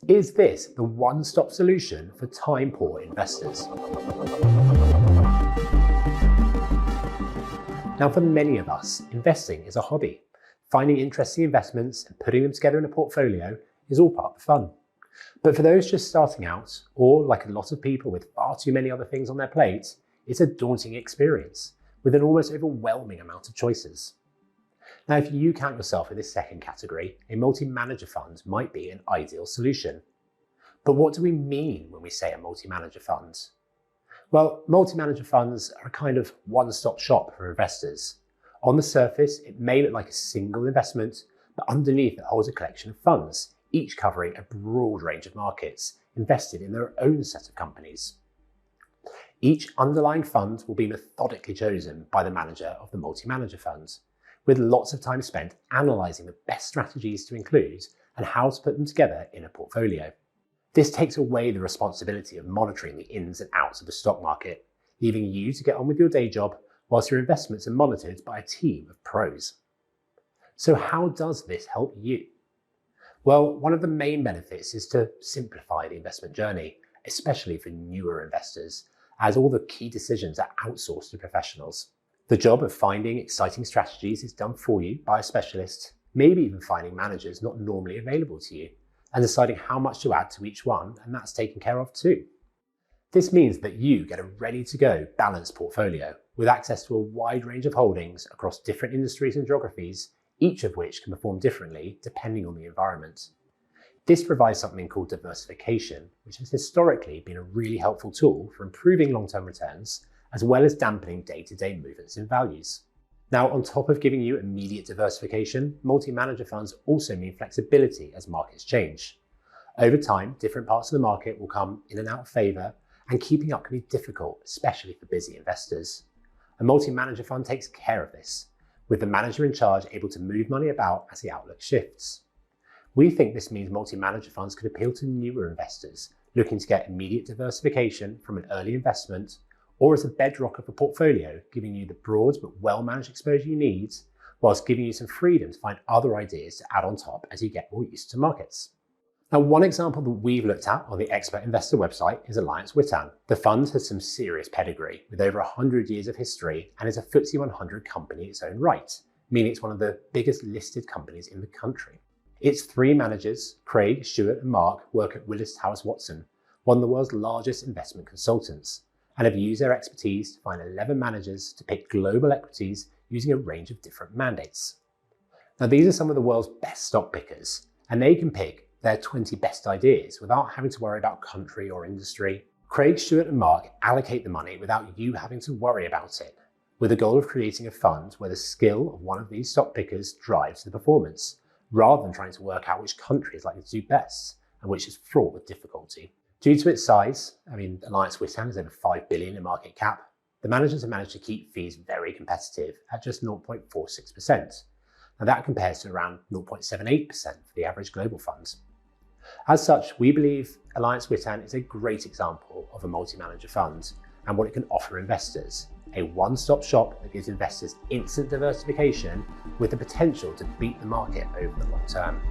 Is this the one-stop solution for time-poor investors? Now, for many of us, investing is a hobby. Finding interesting investments and putting them together in a portfolio is all part of the fun. But for those just starting out, or like a lot of people with far too many other things on their plate, it's a daunting experience with an almost overwhelming amount of choices. Now, if you count yourself in this second category, a multi-manager fund might be an ideal solution. But what do we mean when we say a multi-manager fund? Well, multi-manager funds are a kind of one-stop shop for investors. On the surface, it may look like a single investment, but underneath it holds a collection of funds, each covering a broad range of markets, invested in their own set of companies. Each underlying fund will be methodically chosen by the manager of the multi-manager fund, with lots of time spent analysing the best strategies to include and how to put them together in a portfolio. This takes away the responsibility of monitoring the ins and outs of the stock market, leaving you to get on with your day job whilst your investments are monitored by a team of pros. So how does this help you? Well, one of the main benefits is to simplify the investment journey, especially for newer investors, as all the key decisions are outsourced to professionals. The job of finding exciting strategies is done for you by a specialist, maybe even finding managers not normally available to you, and deciding how much to add to each one, and that's taken care of too. This means that you get a ready-to-go balanced portfolio with access to a wide range of holdings across different industries and geographies, each of which can perform differently depending on the environment. This provides something called diversification, which has historically been a really helpful tool for improving long-term returns, as well as dampening day-to-day movements in values. Now, on top of giving you immediate diversification, multi-manager funds also mean flexibility as markets change. Over time, different parts of the market will come in and out of favour, and keeping up can be difficult, especially for busy investors. A multi-manager fund takes care of this, with the manager in charge able to move money about as the outlook shifts. We think this means multi-manager funds could appeal to newer investors looking to get immediate diversification from an early investment, or as a bedrock of a portfolio, giving you the broad but well-managed exposure you need, whilst giving you some freedom to find other ideas to add on top as you get more used to markets. Now, one example that we've looked at on the Expert Investor website is Alliance Witan. The fund has some serious pedigree, with over 100 years of history, and is a FTSE 100 company in its own right, meaning it's one of the biggest listed companies in the country. Its three managers, Craig, Stuart and Mark, work at Willis Towers Watson, one of the world's largest investment consultants, and have used their expertise to find 11 managers to pick global equities using a range of different mandates. Now, these are some of the world's best stock pickers, and they can pick their 20 best ideas without having to worry about country or industry. Craig, Stuart and Mark allocate the money without you having to worry about it, with the goal of creating a fund where the skill of one of these stock pickers drives the performance, rather than trying to work out which country is likely to do best and which is fraught with difficulty. Due to its size, Alliance Witan is over 5 billion in market cap, the managers have managed to keep fees very competitive at just 0.46%. Now that compares to around 0.78% for the average global funds. As such, we believe Alliance Witan is a great example of a multi-manager fund and what it can offer investors, a one-stop shop that gives investors instant diversification with the potential to beat the market over the long term.